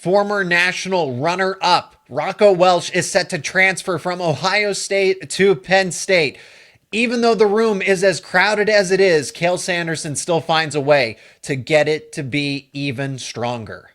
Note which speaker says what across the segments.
Speaker 1: former national runner-up Rocco Welsh is set to transfer from Ohio State to Penn State. Even though the room is as crowded as it is, Cael Sanderson still finds a way to get it to be even stronger.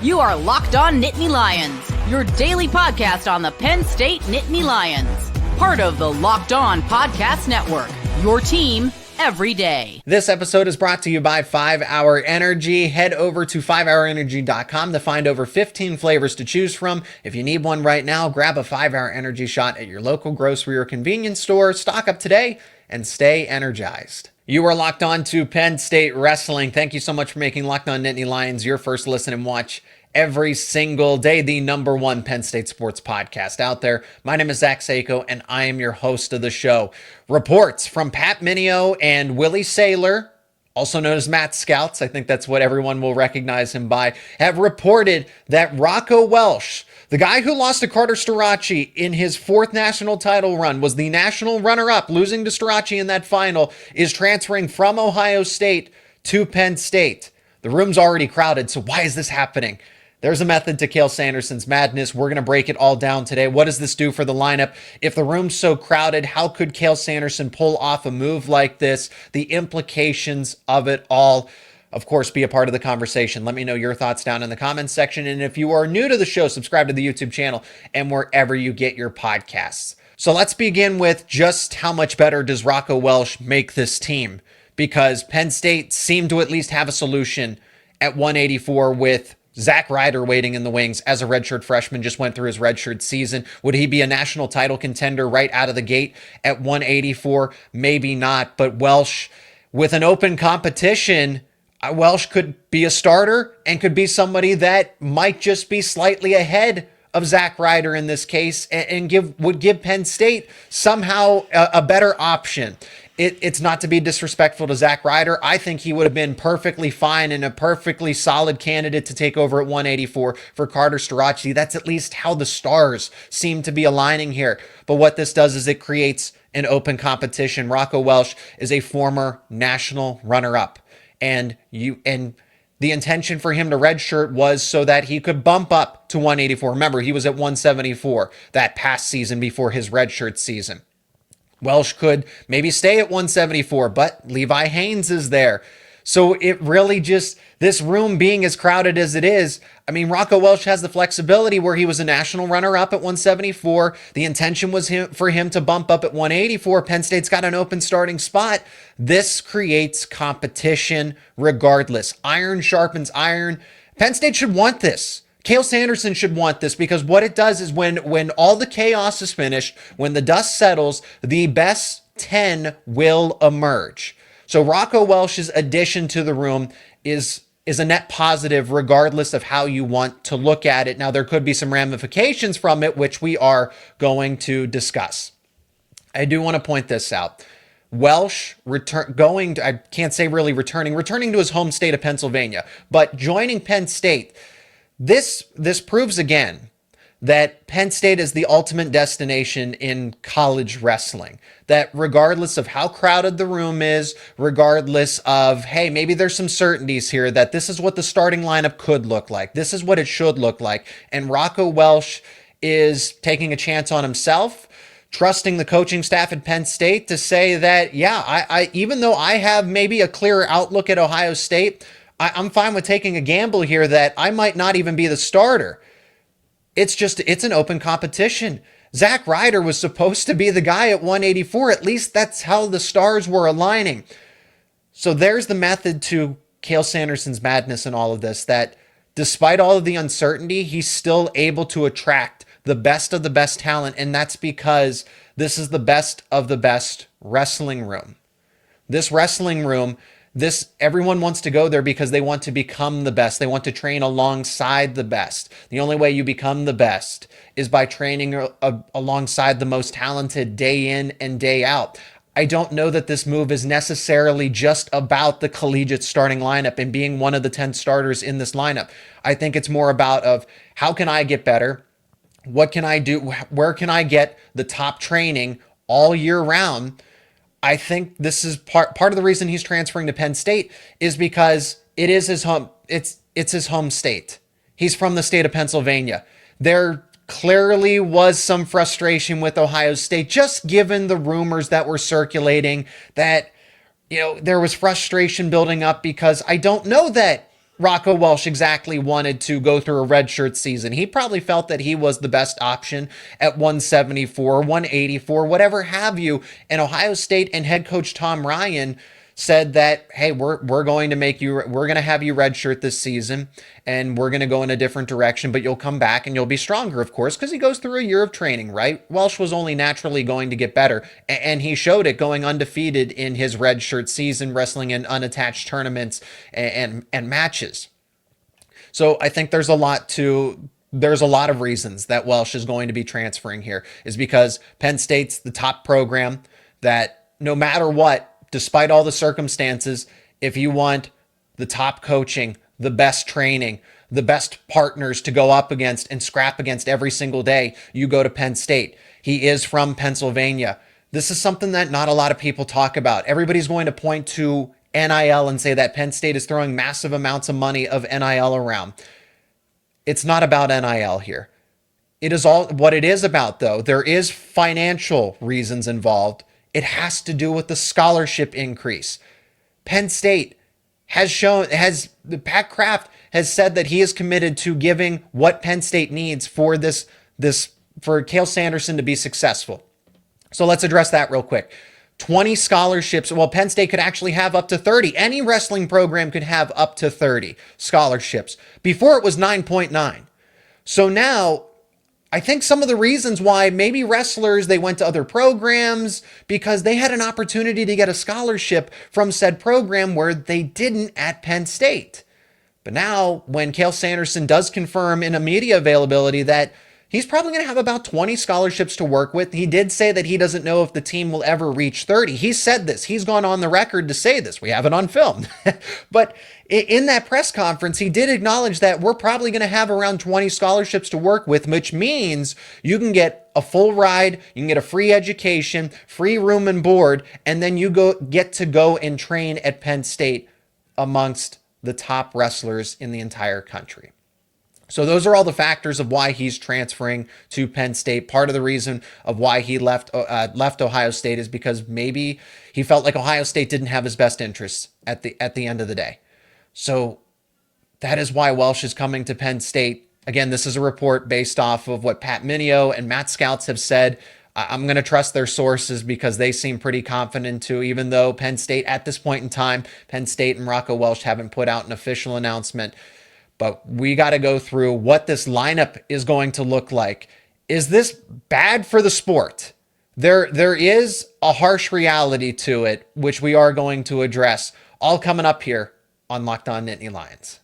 Speaker 2: You are Locked On Nittany Lions, your daily podcast on the Penn State Nittany Lions. Part of the Locked On Podcast Network, your team every day.
Speaker 1: This episode is brought to you by 5-Hour Energy. Head over to 5hourenergy.com to find over 15 flavors to choose from. If you need one right now, grab a 5-Hour Energy shot at your local grocery or convenience store. Stock up today and stay energized. You are locked on to Penn State Wrestling. Thank you so much for making Locked On Nittany Lions your first listen and watch every single day, the #1 Penn State sports podcast out there. My name is Zach Seyko, and I am your host of the show. Reports from Pat Mineo and Willie Saylor, also known as Matt Scouts, I think that's what everyone will recognize him by, have reported that Rocco Welsh, the guy who lost to Carter Starace in his 4th national title run, was the national runner-up, losing to Starace in that final, is transferring from Ohio State to Penn State. The room's already crowded, so why is this happening? There's a method to Cael Sanderson's madness. We're going to break it all down today. What does this do for the lineup? If the room's so crowded, how could Cael Sanderson pull off a move like this? The implications of it all. Of course, be a part of the conversation. Let me know your thoughts down in the comments section. And if you are new to the show, subscribe to the YouTube channel and wherever you get your podcasts. So let's begin with just how much better does Rocco Welsh make this team? Because Penn State seemed to at least have a solution at 184 with Zack Ryder waiting in the wings as a redshirt freshman, just went through his redshirt season. Would he be a national title contender right out of the gate at 184? Maybe not, but Welsh, with an open competition, Welsh could be a starter and could be somebody that might just be slightly ahead of Zack Ryder in this case and would give Penn State somehow a better option. It's not to be disrespectful to Zack Ryder. I think he would have been perfectly fine and a perfectly solid candidate to take over at 184 for Carter Starace. That's at least how the stars seem to be aligning here. But what this does is it creates an open competition. Rocco Welsh is a former national runner-up. And the intention for him to redshirt was so that he could bump up to 184. Remember, he was at 174 that past season before his redshirt season. Welsh could maybe stay at 174, but Levi Haynes is there. So it really just, this room being as crowded as it is, I mean, Rocco Welsh has the flexibility where he was a national runner-up at 174. The intention was for him to bump up at 184. Penn State's got an open starting spot. This creates competition regardless. Iron sharpens iron. Penn State should want this. Cael Sanderson should want this because what it does is when all the chaos is finished, when the dust settles, the best 10 will emerge. So Rocco Welsh's addition to the room is a net positive regardless of how you want to look at it. Now, there could be some ramifications from it, which we are going to discuss. I do want to point this out. Welsh returning to his home state of Pennsylvania, but joining Penn State. This proves again that Penn State is the ultimate destination in college wrestling. That regardless of how crowded the room is, regardless of, hey, maybe there's some certainties here that this is what the starting lineup could look like. This is what it should look like. And Rocco Welsh is taking a chance on himself, trusting the coaching staff at Penn State to say that, yeah, I even though I have maybe a clearer outlook at Ohio State, I'm fine with taking a gamble here that I might not even be the starter. It's an open competition. Zack Ryder was supposed to be the guy at 184. At least that's how the stars were aligning. So there's the method to Cael Sanderson's madness in all of this, that despite all of the uncertainty, he's still able to attract the best of the best talent. And that's because this is the best of the best wrestling room. This wrestling room, everyone wants to go there because they want to become the best. They want to train alongside the best. The only way you become the best is by training alongside the most talented day in and day out. I don't know that this move is necessarily just about the collegiate starting lineup and being one of the 10 starters in this lineup. I think it's more about how can I get better? What can I do? Where can I get the top training all year round? I think this is part of the reason he's transferring to Penn State is because it is his home. It's his home state. He's from the state of Pennsylvania. There clearly was some frustration with Ohio State, just given the rumors that were circulating that, there was frustration building up because I don't know that Rocco Welsh exactly wanted to go through a redshirt season. He probably felt that he was the best option at 174, 184, whatever have you. And Ohio State and head coach Tom Ryan said that, hey, we're going to have you redshirt this season, and we're going to go in a different direction, but you'll come back and you'll be stronger, of course, because he goes through a year of training, right? Welsh was only naturally going to get better, and he showed it going undefeated in his redshirt season, wrestling in unattached tournaments and matches. So I think there's a lot of reasons that Welsh is going to be transferring here, is because Penn State's the top program that no matter what, despite all the circumstances, if you want the top coaching, the best training, the best partners to go up against and scrap against every single day, you go to Penn State. He is from Pennsylvania. This is something that not a lot of people talk about. Everybody's going to point to NIL and say that Penn State is throwing massive amounts of money of NIL around. It's not about NIL here. It is all what it is about, though. There is financial reasons involved. It has to do with the scholarship increase. Penn State Pat Kraft has said that he is committed to giving what Penn State needs for for Cael Sanderson to be successful. So let's address that real quick. 20 scholarships. Well, Penn State could actually have up to 30. Any wrestling program could have up to 30 scholarships. Before it was 9.9. So now I think some of the reasons why maybe wrestlers, they went to other programs because they had an opportunity to get a scholarship from said program where they didn't at Penn State. But now when Cael Sanderson does confirm in a media availability that he's probably going to have about 20 scholarships to work with. He did say that he doesn't know if the team will ever reach 30. He said this. He's gone on the record to say this. We have it on film. But in that press conference, he did acknowledge that we're probably going to have around 20 scholarships to work with, which means you can get a full ride, you can get a free education, free room and board, and then you get to go and train at Penn State amongst the top wrestlers in the entire country. So those are all the factors of why he's transferring to Penn State. Part of the reason of why he left Ohio State is because maybe he felt like Ohio State didn't have his best interests at the end of the day. So that is why Welsh is coming to Penn State. Again, this is a report based off of what Pat Minio and Matt Scouts have said. I'm going to trust their sources because they seem pretty confident too, even though Penn State at this point in time, Penn State and Rocco Welsh haven't put out an official announcement. But we got to go through what this lineup is going to look like. Is this bad for the sport? There is a harsh reality to it, which we are going to address. All coming up here on Locked On Nittany Lions.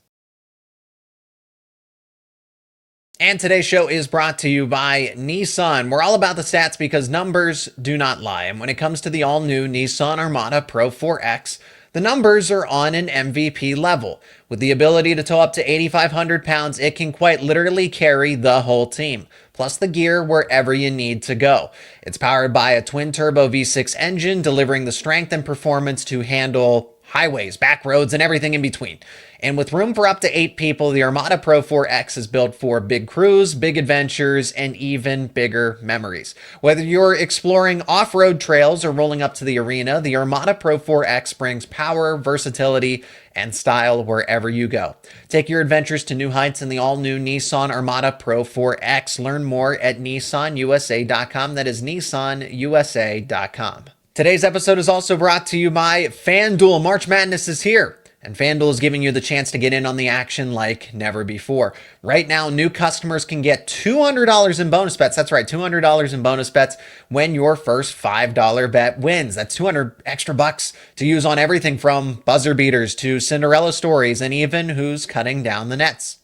Speaker 1: And today's show is brought to you by Nissan. We're all about the stats because numbers do not lie. And when it comes to the all-new Nissan Armada Pro 4X, the numbers are on an MVP level. With the ability to tow up to 8,500 pounds, it can quite literally carry the whole team, plus the gear wherever you need to go. It's powered by a twin-turbo V6 engine, delivering the strength and performance to handle highways, back roads, and everything in between. And with room for up to 8 people, the Armada Pro 4X is built for big crews, big adventures, and even bigger memories. Whether you're exploring off-road trails or rolling up to the arena, the Armada Pro 4X brings power, versatility, and style wherever you go. Take your adventures to new heights in the all-new Nissan Armada Pro 4X. Learn more at nissanusa.com. That is nissanusa.com. Today's episode is also brought to you by FanDuel. March Madness is here, and FanDuel is giving you the chance to get in on the action like never before. Right now, new customers can get $200 in bonus bets. That's right, $200 in bonus bets when your first $5 bet wins. That's 200 extra bucks to use on everything from buzzer beaters to Cinderella stories and even who's cutting down the nets.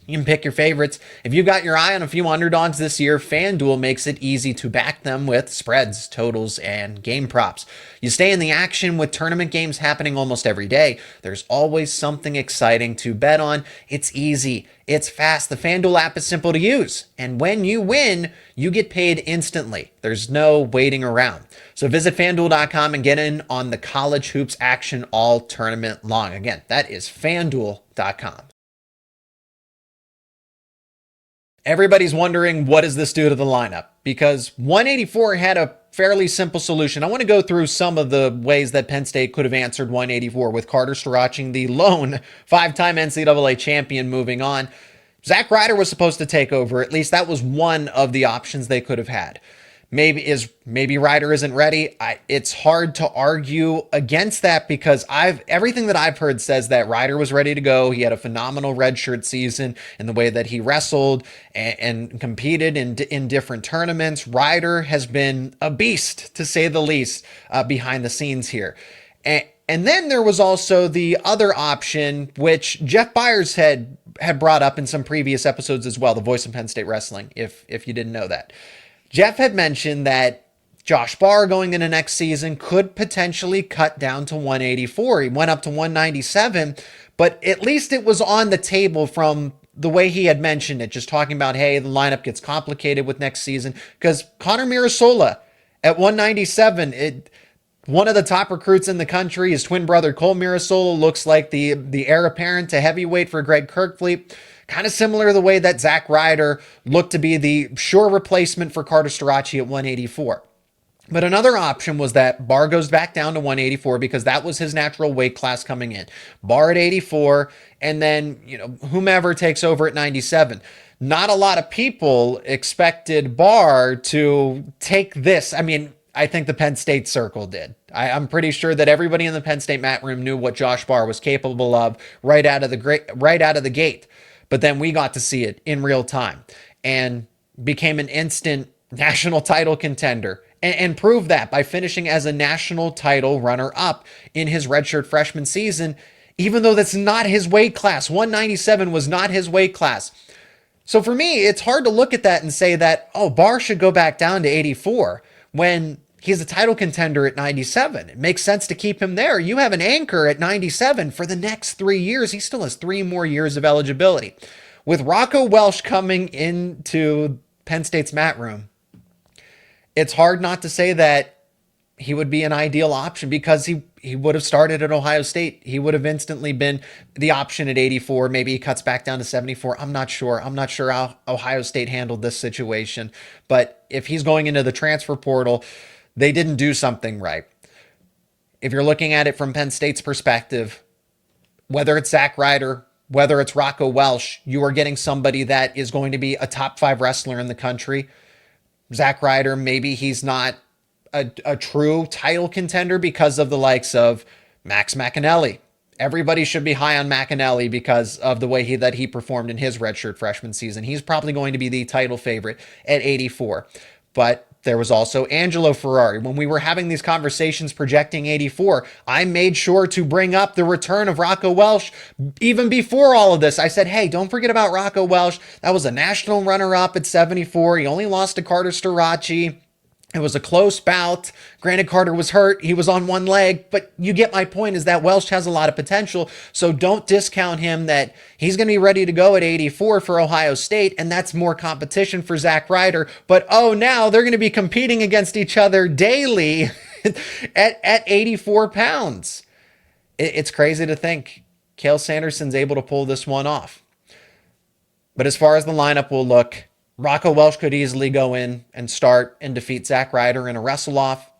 Speaker 1: You can pick your favorites. If you got your eye on a few underdogs this year, FanDuel makes it easy to back them with spreads, totals, and game props. You stay in the action with tournament games happening almost every day. There's always something exciting to bet on. It's easy. It's fast. The FanDuel app is simple to use. And when you win, you get paid instantly. There's no waiting around. So visit FanDuel.com and get in on the college hoops action all tournament long. Again, that is FanDuel.com. Everybody's wondering, what does this do to the lineup? Because 184 had a fairly simple solution. I want to go through some of the ways that Penn State could have answered 184 with Carter Starocci, the lone five-time NCAA champion, moving on. Zack Ryder was supposed to take over. At least that was one of the options they could have had. Maybe Ryder isn't ready. It's hard to argue against that because everything that I've heard says that Ryder was ready to go. He had a phenomenal redshirt season in the way that he wrestled and competed in different tournaments. Ryder has been a beast, to say the least, behind the scenes here. And then there was also the other option, which Jeff Byers had brought up in some previous episodes as well, the voice of Penn State Wrestling, if you didn't know that. Jeff had mentioned that Josh Barr going into next season could potentially cut down to 184. He went up to 197, but at least it was on the table from the way he had mentioned it, just talking about, hey, the lineup gets complicated with next season, because Connor Mirasola at 197, one of the top recruits in the country, his twin brother Cole Mirasola looks like the heir apparent to heavyweight for Greg Kirkfleet. Kind of similar to the way that Zack Ryder looked to be the sure replacement for Carter Starocci at 184. But another option was that Barr goes back down to 184 because that was his natural weight class coming in. Barr at 84, and then, whomever takes over at 97. Not a lot of people expected Barr to take this. I mean, I think the Penn State circle did. I'm pretty sure that everybody in the Penn State mat room knew what Josh Barr was capable of right out of the gate. But then we got to see it in real time and became an instant national title contender and proved that by finishing as a national title runner-up in his redshirt freshman season, even though that's not his weight class. 197 was not his weight class. So for me, it's hard to look at that and say that, Barr should go back down to 84 when he's a title contender at 97. It makes sense to keep him there. You have an anchor at 97 for the next 3 years. He still has 3 more years of eligibility. With Rocco Welsh coming into Penn State's mat room, it's hard not to say that he would be an ideal option because he would have started at Ohio State. He would have instantly been the option at 84. Maybe he cuts back down to 74. I'm not sure. I'm not sure how Ohio State handled this situation. But if he's going into the transfer portal, they didn't do something right. If you're looking at it from Penn State's perspective, whether it's Zack Ryder, whether it's Rocco Welsh, you are getting somebody that is going to be a top 5 wrestler in the country. Zack Ryder, maybe he's not a true title contender because of the likes of Max McAnally. Everybody should be high on McAnally because of the way he performed in his redshirt freshman season. He's probably going to be the title favorite at 84. But there was also Angelo Ferrari. When we were having these conversations projecting 84, I made sure to bring up the return of Rocco Welsh even before all of this. I said, hey, don't forget about Rocco Welsh. That was a national runner-up at 74. He only lost to Carter Starocci. It was a close bout. Granted, Carter was hurt. He was on one leg, but you get my point is that Welsh has a lot of potential. So don't discount him that he's going to be ready to go at 84 for Ohio State. And that's more competition for Zack Ryder. But now they're going to be competing against each other daily at 84 pounds. It's crazy to think Cael Sanderson's able to pull this one off. But as far as the lineup will look, Rocco Welsh could easily go in and start and defeat Zack Ryder in a wrestle-off,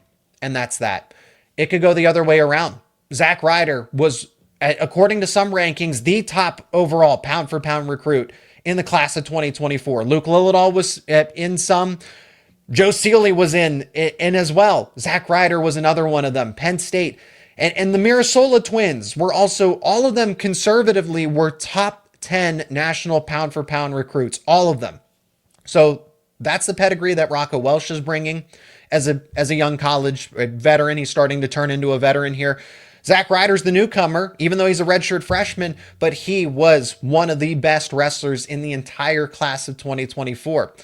Speaker 1: and that's that. It could go the other way around. Zack Ryder was, according to some rankings, the top overall pound-for-pound recruit in the class of 2024. Luke Lillidahl was in some. Joe Seeley was in as well. Zack Ryder was another one of them. Penn State. And the Mirasola twins were also, all of them conservatively were top 10 national pound-for-pound recruits. All of them. So that's the pedigree that Rocco Welsh is bringing as a young college veteran. He's starting to turn into a veteran here. Zack Ryder's the newcomer, even though he's a redshirt freshman, but he was one of the best wrestlers in the entire class of 2024.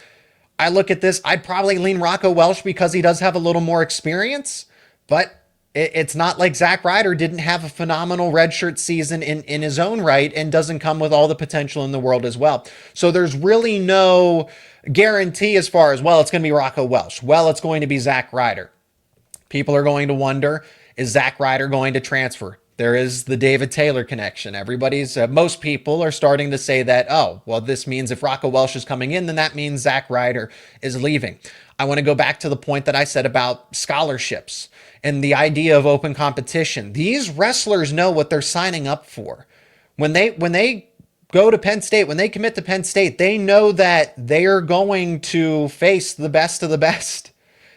Speaker 1: I look at this, I'd probably lean Rocco Welsh because he does have a little more experience, but it's not like Zack Ryder didn't have a phenomenal redshirt season in his own right and doesn't come with all the potential in the world as well. So there's really no guarantee as far as, well, it's going to be Rocco Welsh. Well, it's going to be Zack Ryder. People are going to wonder, is Zack Ryder going to transfer? There is the David Taylor connection. Most people are starting to say that, oh, well, this means if Rocco Welsh is coming in, then that means Zack Ryder is leaving. I want to go back to the point that I said about scholarships and the idea of open competition. These wrestlers know what they're signing up for. When they go to Penn State, when they commit to Penn State, they know that they are going to face the best of the best.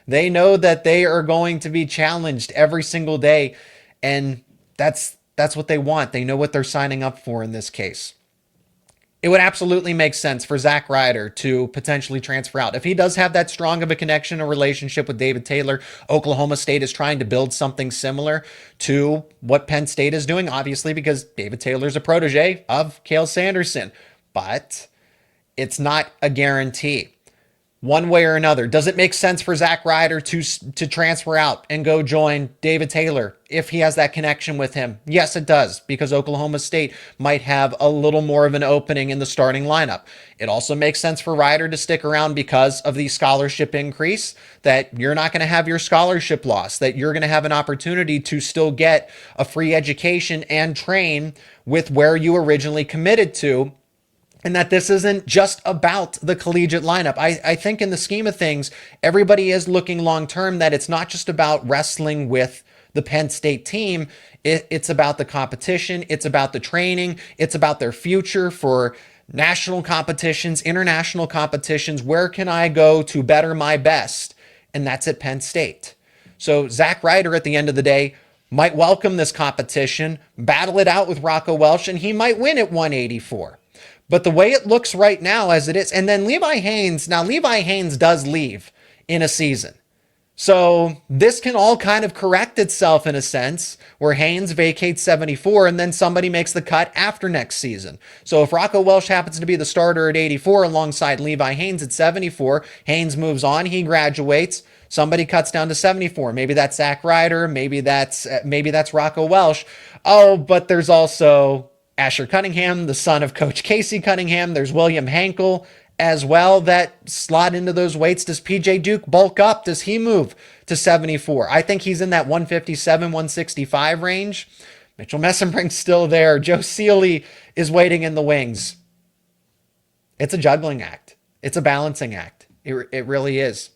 Speaker 1: They know that they are going to be challenged every single day, and that's what they want. They know what they're signing up for in this case. It would absolutely make sense for Zack Ryder to potentially transfer out. If he does have that strong of a connection or relationship with David Taylor, Oklahoma State is trying to build something similar to what Penn State is doing, obviously, because David Taylor's a protege of Cael Sanderson. But it's not a guarantee. One way or another, does it make sense for Zack Ryder to transfer out and go join David Taylor if he has that connection with him? Yes, it does, because Oklahoma State might have a little more of an opening in the starting lineup. It also makes sense for Ryder to stick around because of the scholarship increase, that you're not going to have your scholarship loss, that you're going to have an opportunity to still get a free education and train with where you originally committed to. And that this isn't just about the collegiate lineup. I think in the scheme of things, everybody is looking long-term, that it's not just about wrestling with the Penn State team. It's about the competition. It's about the training. It's about their future for national competitions, international competitions. Where can I go to better my best? And that's at Penn State. So Zack Ryder, at the end of the day, might welcome this competition, battle it out with Rocco Welsh, and he might win at 184. But the way it looks right now as it is, and then Levi Haynes does leave in a season. So this can all kind of correct itself in a sense, where Haynes vacates 74 and then somebody makes the cut after next season. So if Rocco Welsh happens to be the starter at 84 alongside Levi Haynes at 74, Haynes moves on, he graduates, somebody cuts down to 74. Maybe that's Zack Ryder, maybe that's Rocco Welsh. Oh, but there's also Asher Cunningham, the son of Coach Casey Cunningham. There's William Hankel as well that slot into those weights. Does PJ Duke bulk up? Does he move to 74? I think he's in that 157, 165 range. Mitchell Messenbrink's still there. Joe Seeley is waiting in the wings. It's a juggling act. It's a balancing act. It really is.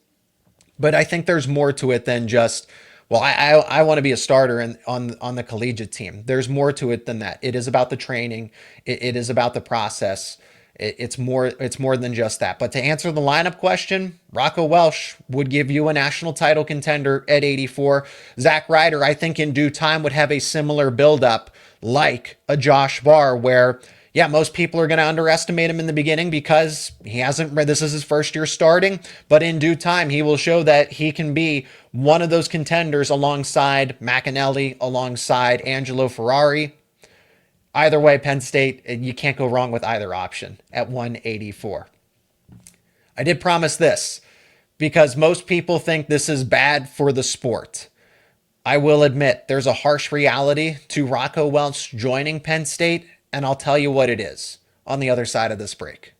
Speaker 1: But I think there's more to it than just, well, I want to be a starter on the collegiate team. There's more to it than that. It is about the training. It is about the process. It's more than just that. But to answer the lineup question, Rocco Welsh would give you a national title contender at 84. Zack Ryder, I think in due time, would have a similar buildup like a Josh Barr, where, yeah, most people are going to underestimate him in the beginning because this is his first year starting, but in due time, he will show that he can be one of those contenders alongside McAnally, alongside Angelo Ferrari. Either way, Penn State, you can't go wrong with either option at 184. I did promise this because most people think this is bad for the sport. I will admit there's a harsh reality to Rocco Welsh joining Penn State, and I'll tell you what it is on the other side of this break.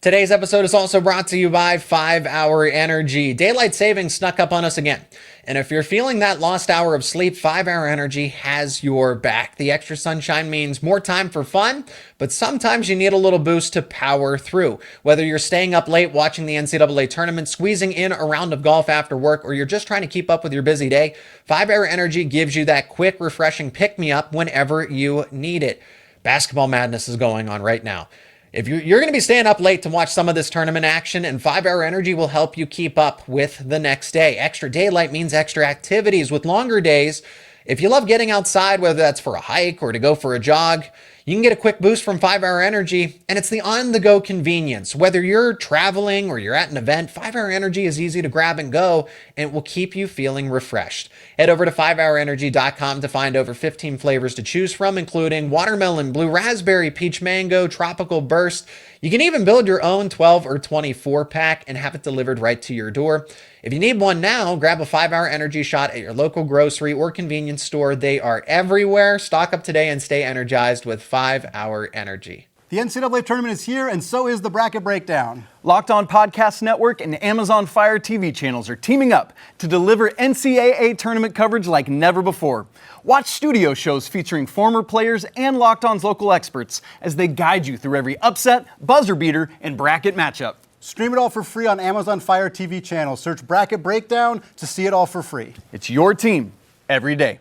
Speaker 1: Today's episode is also brought to you by 5 Hour Energy. Daylight savings snuck up on us again. And if you're feeling that lost hour of sleep, 5 Hour Energy has your back. The extra sunshine means more time for fun, but sometimes you need a little boost to power through. Whether you're staying up late watching the NCAA tournament, squeezing in a round of golf after work, or you're just trying to keep up with your busy day, 5 Hour Energy gives you that quick, refreshing pick-me-up whenever you need it. Basketball madness is going on right now. If you're going to be staying up late to watch some of this tournament action, and 5 Hour Energy will help you keep up with the next day. Extra daylight means extra activities with longer days. If you love getting outside, whether that's for a hike or to go for a jog, You can get a quick boost from 5-Hour Energy, and it's the on-the-go convenience. Whether you're traveling or you're at an event, 5-Hour Energy is easy to grab and go, and it will keep you feeling refreshed. Head over to 5hourenergy.com to find over 15 flavors to choose from, including watermelon, blue raspberry, peach mango, tropical burst. You can even build your own 12 or 24 pack and have it delivered right to your door. If you need one now, grab a 5-Hour Energy shot at your local grocery or convenience store. They are everywhere. Stock up today and stay energized with 5-Hour Energy.
Speaker 3: The NCAA tournament is here, and so is the bracket breakdown.
Speaker 4: Locked On Podcast Network and Amazon Fire TV channels are teaming up to deliver NCAA tournament coverage like never before. Watch studio shows featuring former players and Locked On's local experts as they guide you through every upset, buzzer beater, and bracket matchup.
Speaker 3: Stream it all for free on Amazon Fire TV channel. Search Bracket Breakdown to see it all for free.
Speaker 4: It's your team every day.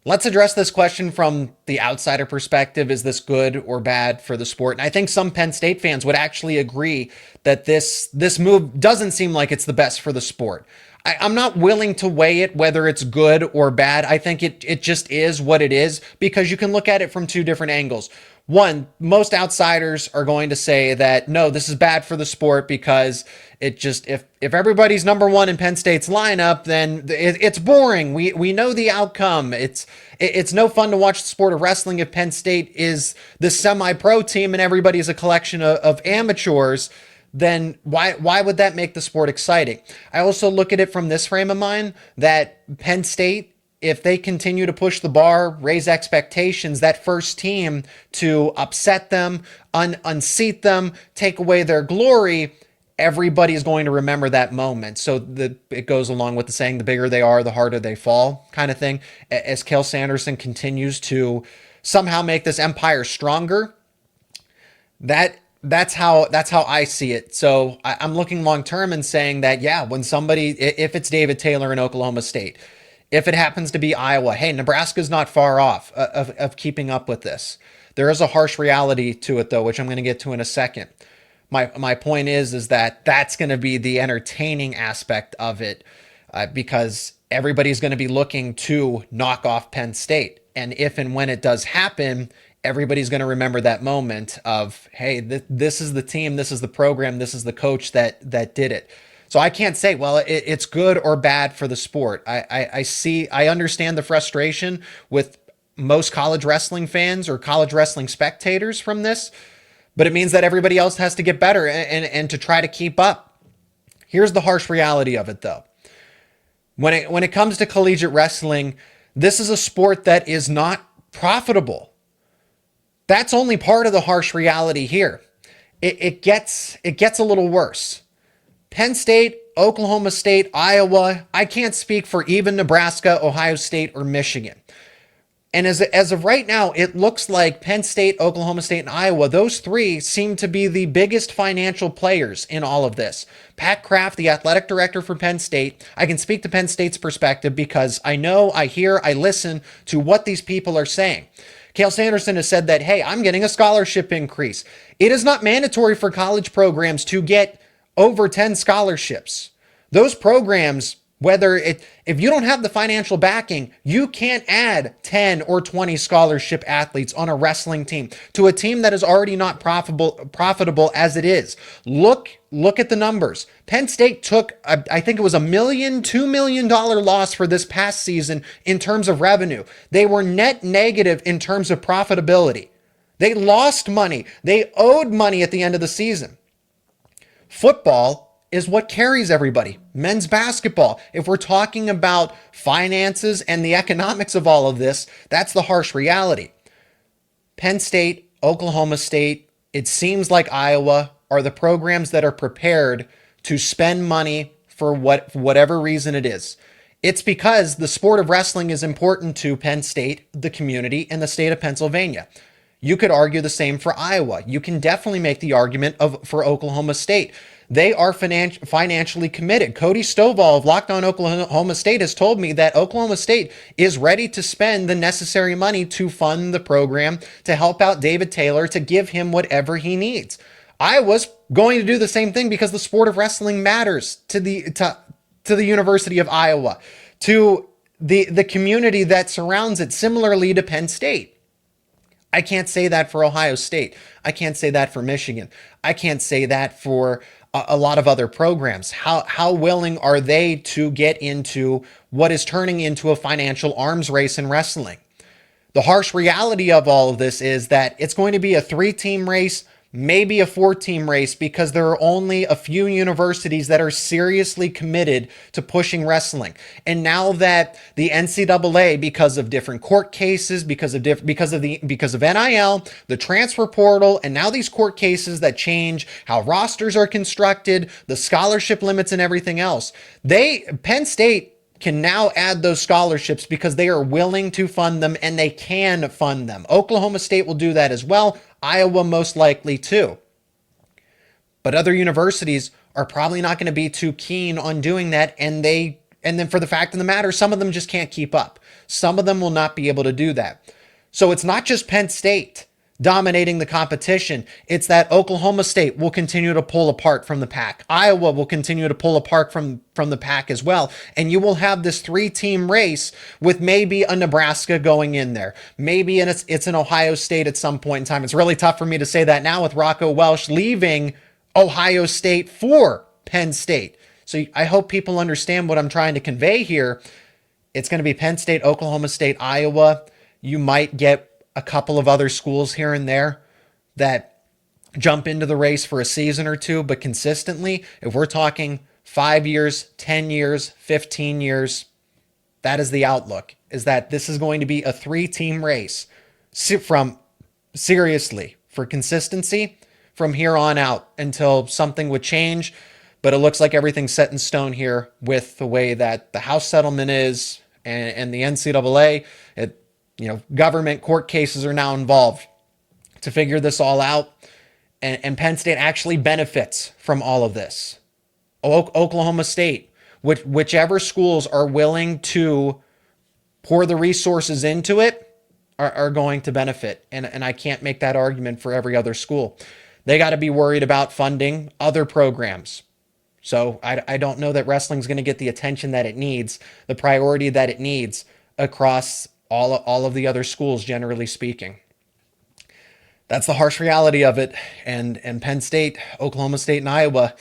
Speaker 1: Let's address this question from the outsider perspective. Is this good or bad for the sport? And I think some Penn State fans would actually agree that this move doesn't seem like it's the best for the sport. I'm not willing to weigh it whether it's good or bad. I think it just is what it is, because you can look at it from two different angles. One, most outsiders are going to say that, no, this is bad for the sport because it just, if everybody's number one in Penn State's lineup, then it's boring. We know the outcome. It's no fun to watch the sport of wrestling if Penn State is the semi-pro team and everybody's a collection of amateurs. Then why would that make the sport exciting? I also look at it from this frame of mind that Penn State, if they continue to push the bar, raise expectations, that first team to upset them, unseat them, take away their glory, everybody is going to remember that moment. So it goes along with the saying, the bigger they are, the harder they fall kind of thing. As Cael Sanderson continues to somehow make this empire stronger, that's how I see it. So I'm looking long term and saying that, yeah, when somebody, if it's David Taylor in Oklahoma State, if it happens to be Iowa, hey, Nebraska's not far off of keeping up with this. There is a harsh reality to it, though, which I'm going to get to in a second. My point is that that's going to be the entertaining aspect of it, because everybody's going to be looking to knock off Penn State. And if and when it does happen, everybody's going to remember that moment of, hey, this is the team, this is the program, this is the coach that did it. So I can't say, well, it's good or bad for the sport. I understand the frustration with most college wrestling fans or college wrestling spectators from this, but it means that everybody else has to get better and to try to keep up. Here's the harsh reality of it, though. When it comes to collegiate wrestling, this is a sport that is not profitable. That's only part of the harsh reality here. It gets a little worse. Penn State, Oklahoma State, Iowa, I can't speak for even Nebraska, Ohio State, or Michigan. And as of right now, it looks like Penn State, Oklahoma State, and Iowa, those three seem to be the biggest financial players in all of this. Pat Kraft, the athletic director for Penn State, I can speak to Penn State's perspective because I know, I hear, I listen to what these people are saying. Cael Sanderson has said that, hey, I'm getting a scholarship increase. It is not mandatory for college programs to get over 10 scholarships. Those programs, if you don't have the financial backing, you can't add 10 or 20 scholarship athletes on a wrestling team to a team that is already not profitable as it is. Look at the numbers. Penn State took, I think it was $2 million loss for this past season in terms of revenue. They were net negative in terms of profitability. They lost money. They owed money at the end of the season. Football is what carries everybody. Men's basketball. If we're talking about finances and the economics of all of this, that's the harsh reality. Penn State, Oklahoma State, it seems like Iowa are the programs that are prepared to spend money for whatever reason it is. It's because the sport of wrestling is important to Penn State, the community, and the state of Pennsylvania. You could argue the same for Iowa. You can definitely make the argument for Oklahoma State. They are financially committed. Cody Stovall of Locked On Oklahoma State has told me that Oklahoma State is ready to spend the necessary money to fund the program, to help out David Taylor, to give him whatever he needs. Iowa's going to do the same thing because the sport of wrestling matters to the University of Iowa, to the community that surrounds it, similarly to Penn State. I can't say that for Ohio State. I can't say that for Michigan. I can't say that for a lot of other programs. How willing are they to get into what is turning into a financial arms race in wrestling? The harsh reality of all of this is that it's going to be a 3-team race, maybe a 4-team race, because there are only a few universities that are seriously committed to pushing wrestling. And now that the NCAA, because of different court cases, because of NIL, the transfer portal, and now these court cases that change how rosters are constructed, the scholarship limits and everything else, Penn State can now add those scholarships because they are willing to fund them and they can fund them. Oklahoma State will do that as well. Iowa most likely too. But other universities are probably not going to be too keen on doing that. And then for the fact of the matter, some of them just can't keep up. Some of them will not be able to do that. So it's not just Penn State dominating the competition. It's that Oklahoma State will continue to pull apart from the pack. Iowa will continue to pull apart from the pack as well. And you will have this 3-team race with maybe a Nebraska going in there. Maybe it's an Ohio State at some point in time. It's really tough for me to say that now with Rocco Welsh leaving Ohio State for Penn State. So I hope people understand what I'm trying to convey here. It's going to be Penn State, Oklahoma State, Iowa. You might get a couple of other schools here and there that jump into the race for a season or two, but consistently, if we're talking 5 years, 10 years, 15 years, that is the outlook, is that this is going to be a 3-team race seriously for consistency from here on out until something would change. But it looks like everything's set in stone here with the way that the House settlement is and the NCAA. Government court cases are now involved to figure this all out. And Penn State actually benefits from all of this. Oklahoma State, whichever schools are willing to pour the resources into it are going to benefit. And I can't make that argument for every other school. They got to be worried about funding other programs. So I don't know that wrestling's going to get the attention that it needs, the priority that it needs across all of the other schools, generally speaking. That's the harsh reality of it. And Penn State, Oklahoma State, and Iowa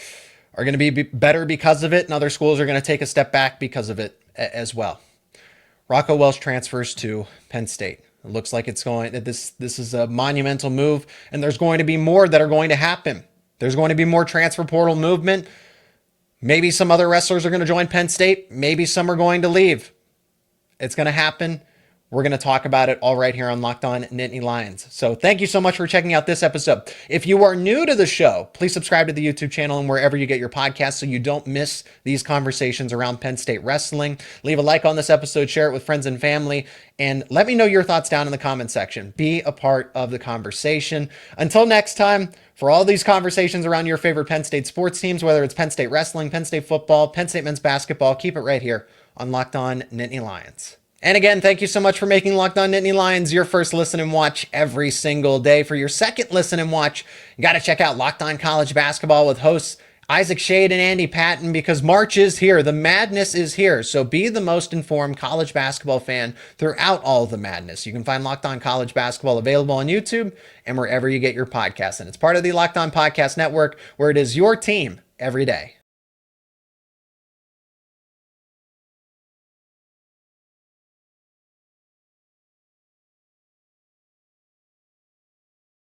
Speaker 1: are going to be better because of it, and other schools are going to take a step back because of it as well. Rocco Welsh transfers to Penn State. It looks like this is a monumental move, and there's going to be more that are going to happen. There's going to be more transfer portal movement. Maybe some other wrestlers are going to join Penn State. Maybe some are going to leave. It's going to happen. We're going to talk about it all right here on Locked On Nittany Lions. So thank you so much for checking out this episode. If you are new to the show, please subscribe to the YouTube channel and wherever you get your podcasts so you don't miss these conversations around Penn State wrestling. Leave a like on this episode, share it with friends and family, and let me know your thoughts down in the comment section. Be a part of the conversation. Until next time, for all these conversations around your favorite Penn State sports teams, whether it's Penn State wrestling, Penn State football, Penn State men's basketball, keep it right here on Locked On Nittany Lions. And again, thank you so much for making Locked On Nittany Lions your first listen and watch every single day. For your second listen and watch, you got to check out Locked On College Basketball with hosts Isaac Shade and Andy Patton, because March is here. The madness is here. So be the most informed college basketball fan throughout all of the madness. You can find Locked On College Basketball available on YouTube and wherever you get your podcasts. And it's part of the Locked On Podcast Network, where it is your team every day.